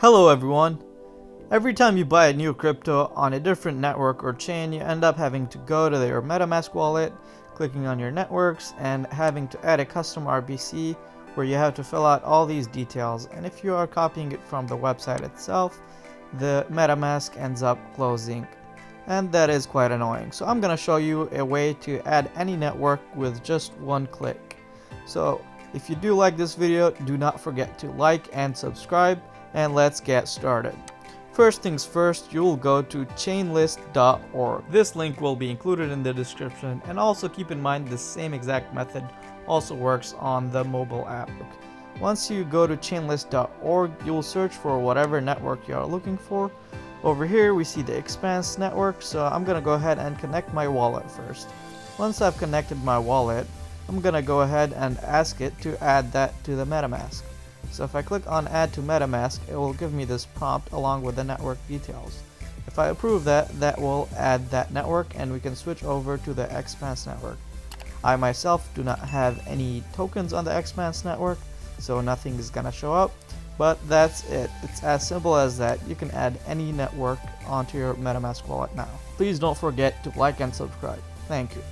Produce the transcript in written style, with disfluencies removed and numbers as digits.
Hello everyone! Every time you buy a new crypto on a different network or chain, you end up having to go to your Metamask wallet, clicking on your networks, and having to add a custom RBC where you have to fill out all these details. And if you are copying it from the website itself, the Metamask ends up closing. And that is quite annoying. So I'm going to show you a way to add any network with just one click. So if you do like this video, do not forget to like and subscribe, and let's get started. First things first, you will go to chainlist.org. This link will be included in the description, and also keep in mind the same exact method also works on the mobile app. Once you go to chainlist.org, you will search for whatever network you are looking for. Over here we see the Expanse network, so I'm gonna go ahead and connect my wallet first. Once I've connected my wallet, I'm gonna go ahead and ask it to add that to the Metamask. So if I click on add to Metamask, it will give me this prompt along with the network details. If I approve that, that will add that network and we can switch over to the Expanse network. I myself do not have any tokens on the Expanse network, so nothing is gonna show up, but that's it. It's as simple as that. You can add any network onto your Metamask wallet now. Please don't forget to like and subscribe. Thank you.